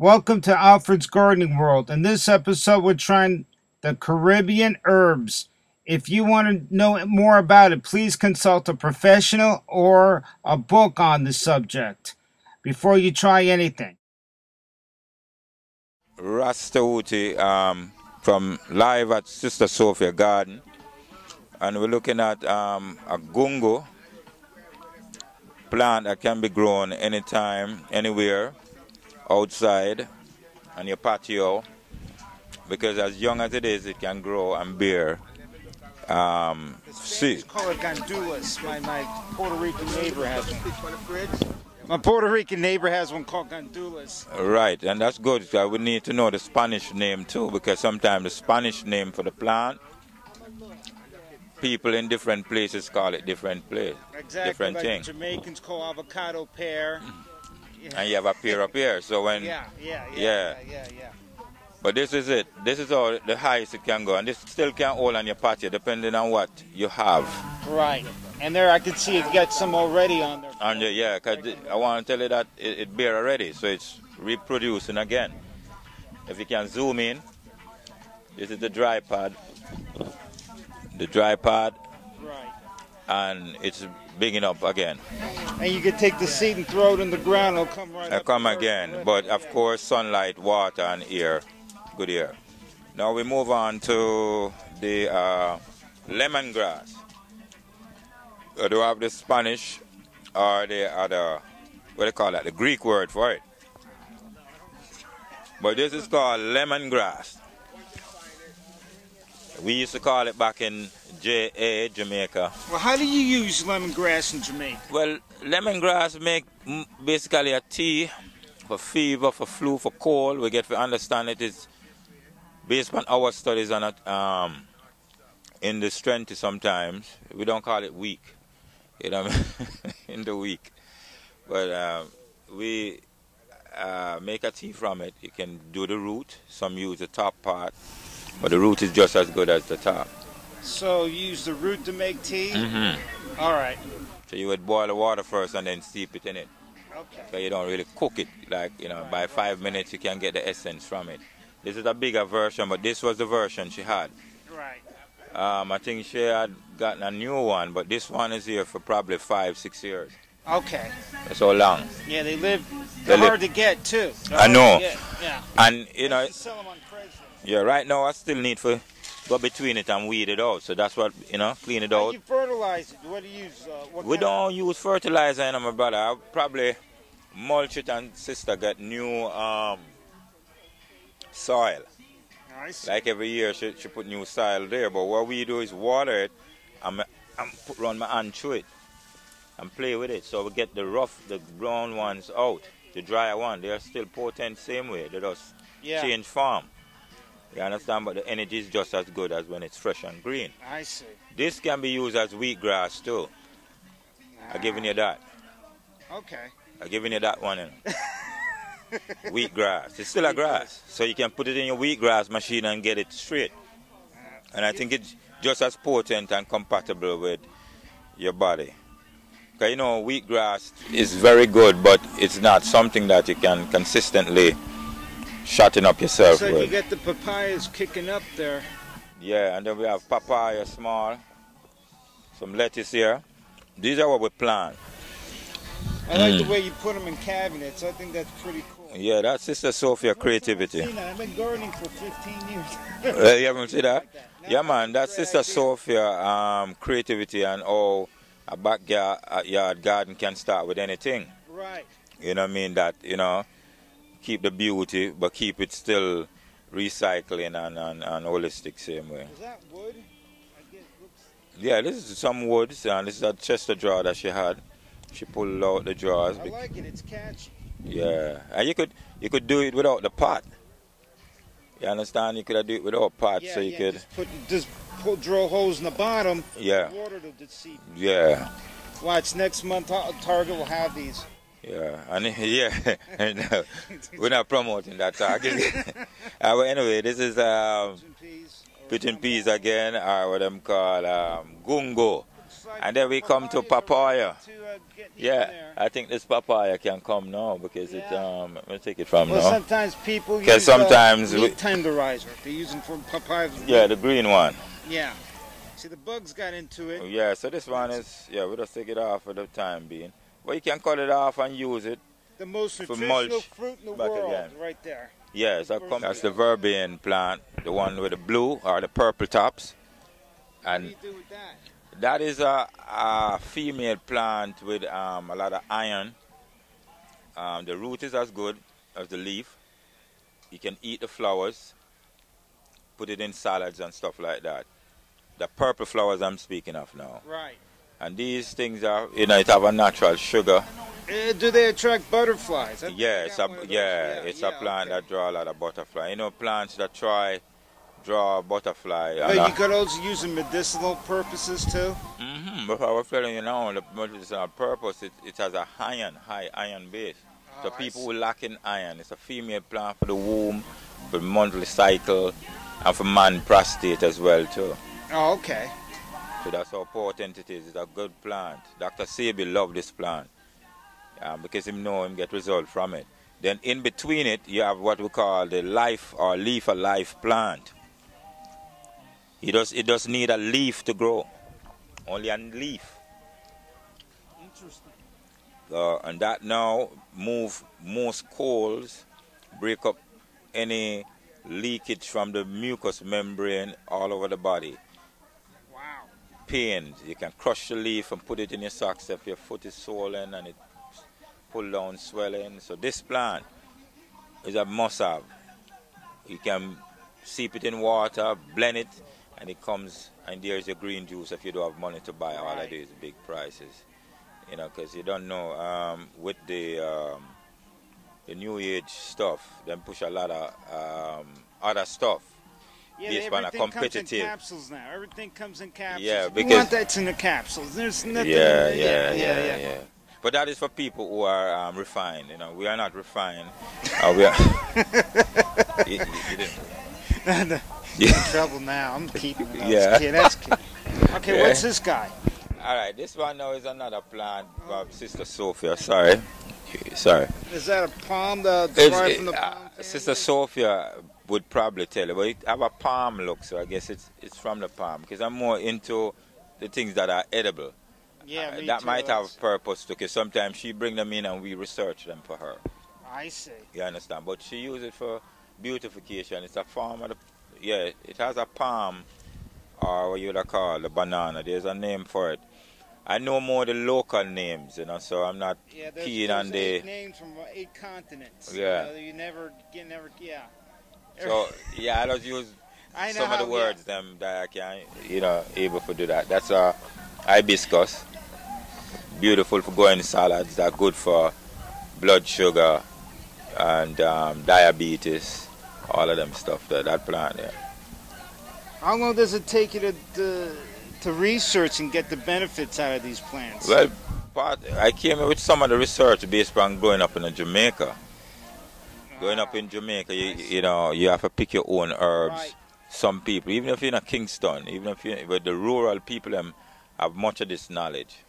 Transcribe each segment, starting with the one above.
Welcome to Alfred's Gardening World. In this episode, we're trying the Caribbean herbs. If you want to know more about it, please consult a professional or a book on the subject before you try anything. Rasta from live at Sister Sophia Garden, and we're looking at a gungo plant that can be grown anytime, anywhere, outside on your patio, because as young as it is, it can grow and bear. They call it gandulas. My Puerto Rican neighbor has one. My Puerto Rican neighbor has one called gandulas. Right, and that's good. We need to know the Spanish name too, because sometimes the Spanish name for the plant, people in different places call it different Exactly, different like thing. Jamaicans call avocado pear. And you have a pear up here. So when Yeah. But this is it. This is all the highest it can go, and this still can hold on your patio depending on what you have. Right, and there I can see it got some already on there. And yeah, cause I want to tell you that it bear already, so it's reproducing again. If you can zoom in, this is the dry pod. The dry pod. Right. And it's bigging up again. And you can take the seed and throw it in the ground, it'll come right up. Come again, but of course sunlight, water, and air, good air. Now we move on to the lemongrass. Do you have the Spanish or the other, what do you call that, the Greek word for it? But this is called lemongrass. We used to call it back in Jamaica. Well, how do you use lemongrass in Jamaica? Well, lemongrass make basically a tea for fever, for flu, for cold. We get to understand it is based on our studies on it in the strength sometimes. We don't call it weak, you know, in the week. But we make a tea from it. You can do the root. Some use the top part, but the root is just as good as the top. So you use the root to make tea? Mm-hmm. All right. So you would boil the water first and then steep it in it. Okay. So you don't really cook it, like, you know, by 5 minutes you can get the essence from it. This is a bigger version, but this was the version she had. Right. I think she had gotten a new one, but this one is here for probably 5-6 years. Okay. That's so long. Yeah, they're hard to get too. I know. Yeah. And you know, sell them on Craigslist. yeah, right now I still need to go between it and weed it out. So that's what, you know, clean it out. You fertilize it. What do you use? We don't use fertilizer, you know, my brother. I'll probably mulch it and sister get new soil. Nice. Like every year she put new soil there. But what we do is water it and run my hand through it and play with it. So we get the rough, the brown ones out. The drier one, they are still potent same way. They just change form. You understand? But the energy is just as good as when it's fresh and green. I see. This can be used as wheatgrass too. I'm giving you that. Okay. I'm giving you that one. You know. Wheatgrass. It's still a grass. So you can put it in your wheatgrass machine and get it straight. And I think it's just as potent and compatible with your body. Because you know, wheatgrass is very good, but it's not something that you can consistently shutting up yourself So with. you get the papayas kicking up there. Yeah, and then we have papaya small, some lettuce here. These are what we plant. I like the way you put them in cabinets. I think that's pretty cool. Yeah, that's Sister Sophia creativity. I've been gardening for 15 years. You haven't seen that? Yeah, man, that's Sister Sophia creativity and how a backyard garden can start with anything. Right. You know what I mean? That, you know, keep the beauty, but keep it still recycling and holistic same way. Is that wood? Yeah, this is some woods, and this is a Chester drawer that she had. She pulled out the drawers. I like it. It's catchy. Yeah, and you could do it without the pot. You understand? You could do it without pot, Yeah, so you could just drill holes in the bottom. Yeah. Water to seep. Yeah. Watch, next month Target will have these. Yeah, and yeah, no, we're not promoting that target. But anyway, this is pigeon peas again, or what them call gungo. like And then we come to papaya. Yeah, there. I think this papaya can come now because it let me take it from Well, now. sometimes people Because use sometimes meat tenderizer. They use them for papaya. yeah, the green one. Yeah. See, the bugs got into it. Yeah, so this one is we just take it off for the time being. But you can cut it off and use it. The most for nutritional mulch fruit in the back world, again. right there. Yes, that's the verbean plant, the one with the blue or the purple tops. And what do you do with that? That is a female plant with a lot of iron. The root is as good as the leaf. You can eat the flowers, put it in salads and stuff like that. The purple flowers I'm speaking of now. Right. And these things are, it have a natural sugar. Do they attract butterflies? Yeah, it's a plant that draw a lot of butterfly. Plants that draw a butterfly. But you could also use in medicinal purposes too? But I was telling you now, the medicinal purpose, it has a high iron base. So people who lack in iron, it's a female plant for the womb, for the monthly cycle, and for man prostate as well too. Oh, okay. So that's how potent it is. It's a good plant. Dr. Sebi loved this plant because he know him get result from it. Then in between it, you have what we call the life or leaf of life plant. It does need a leaf to grow. Only a leaf. Interesting. And that now move most colds, break up any leakage from the mucous membrane all over the body. Wow. Pains. You can crush the leaf and put it in your socks if your foot is swollen and it pull down swelling. So this plant is a must-have. You can steep it in water, blend it, and it comes, and there's your green juice if you don't have money to buy. All of these big prices, because you don't know with the new age stuff, then push a lot of other stuff. Yeah, everything comes in capsules now. Everything comes in capsules. Yeah, because you want that's in the capsules. There's nothing. Yeah. But that is for people who are refined. We are not refined. We are. you didn't. You're in trouble now. I'm keeping it. Yeah. That's kid. Okay, what's this guy? All right, this one now is another plant from Sister Sophia. Sorry. Is that a palm derived from the palm family? Sister Sophia would probably tell you, but it have a palm look, so I guess it's from the palm. Because I'm more into the things that are edible. Yeah, me that too, might have purpose too, because sometimes she bring them in and we research them for her. I see. You understand? But she uses it for beautification. It's a form of it has a palm, or what you would call the banana. There's a name for it. I know more the local names, so I'm not keen on the 8 names from 8 continents. Yeah. You never. So I just use some of the words them that I can, able to do that. That's hibiscus. Beautiful for going salads. They're good for blood sugar and diabetes. All of them stuff. That plant. Yeah. How long does it take you to research and get the benefits out of these plants? Well, I came with some of the research based on growing up in Jamaica. Growing up in Jamaica, you have to pick your own herbs. Right. Some people, even if you're in Kingston, but the rural people have much of this knowledge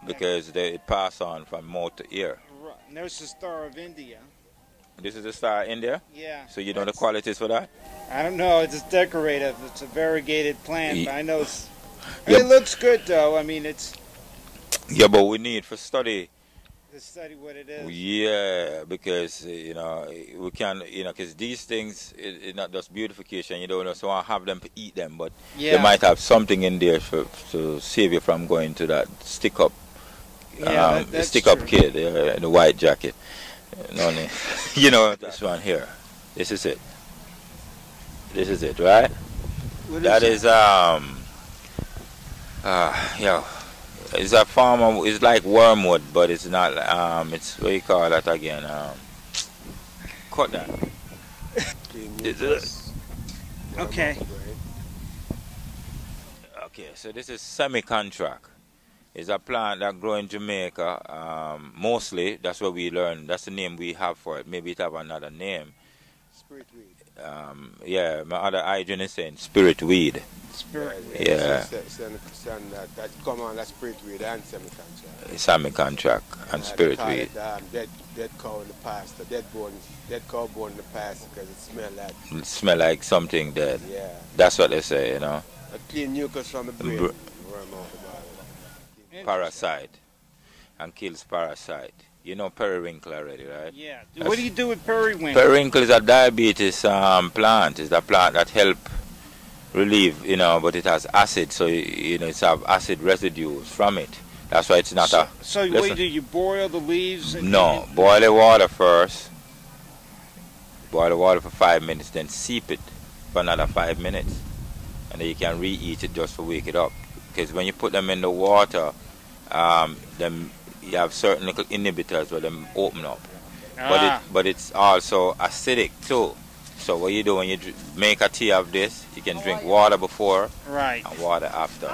because they pass on from mouth to ear. Right. And there's the Star of India. This is the Star of India? Yeah. So you know the qualities for that? I don't know. It's decorative. It's a variegated plant. But I know it looks good, though. I mean, it's... Yeah, but we need for study. To study what it is. Yeah, because, we can, because these things, it's not just beautification. You don't know, so I have them to eat them, but they might have something in there to save you from going to that stick-up kid, the white jacket. This one here. This is it. This is it, right? That is it's a form of, it's like wormwood, but it's not. It's what you call that again? Cut that. Okay. Okay, so this is semi-contract. It's a plant that grows in Jamaica. Mostly, that's what we learn. That's the name we have for it. Maybe it have another name. Spirit weed. Yeah, my other hygiene is saying spirit weed. Spirit. Yeah. That come on, that spirit weed and semi-contract. Semi-contract and spirit weed. Dead cow in the past, the dead cow bone in the past because it smell like something dead. Yeah. That's what they say, you know. A clean mucus from the brain. Worm out the body. Parasite. And kills parasite. You know periwinkle already, right? Yeah. What do you do with periwinkle? Periwinkle is a diabetes plant. It's a plant that help relieve, you know, but it has acid, so you know it's have acid residues from it. That's why it's not So what do you boil the leaves? No, boil the water first. Boil the water for 5 minutes, then steep it for another 5 minutes, and then you can reheat it just to wake it up. Because when you put them in the water, them you have certain little inhibitors where them open up. But it's also acidic too. So what you do when you make a tea of this, you can drink water before and water after.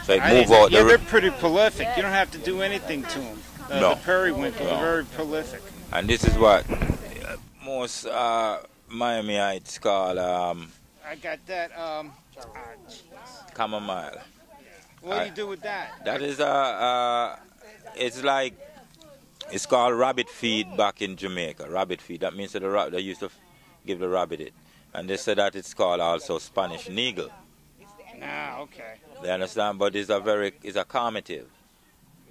So it move out yeah, they're pretty prolific. You don't have to do anything to them. No. The periwinkle are very prolific. And this is what most Miamiites call I got that. chamomile. What do you do with that? That is it's called rabbit feed back in Jamaica. Rabbit feed. That means that they used to give the rabbit it, and they said that it's called also Spanish needle. Ah, okay. They understand, but it's a calmative.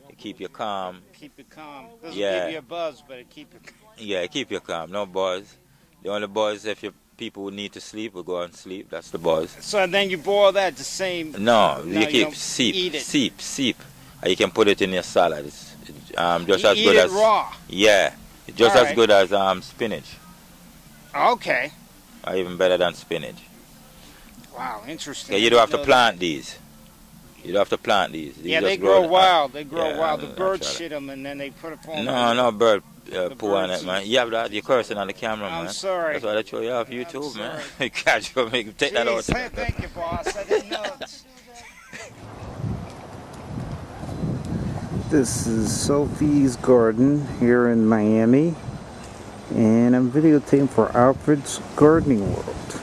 It keep you calm. Keep it calm. Doesn't Yeah. give you a buzz, but it keep it. Yeah, it keep you calm. No buzz. The only buzz if people who need to sleep will go and sleep. That's the buzz. So then you boil that the same. No, No, you keep don't seep, eat it. seep. And you can put it in your salad. It's just You as eat good it as raw. Yeah, it's just as Alright. good as spinach, Okay. or even better than spinach. Wow, interesting. Yeah, you don't have to Know plant these. You don't have to plant these. These Yeah, just they grow wild. They grow yeah, wild. The birds naturally. shit them and then they put them on. No bird The poo on birds it, man. You have that. You're cursing on the camera, I'm man. sorry. That's why they show you off YouTube, I'm man. sorry. You catch you, make take that out. Jeez, thank you, boss. I didn't know. This is Sophie's garden here in Miami, and I'm videotaping for Alfred's Gardening World.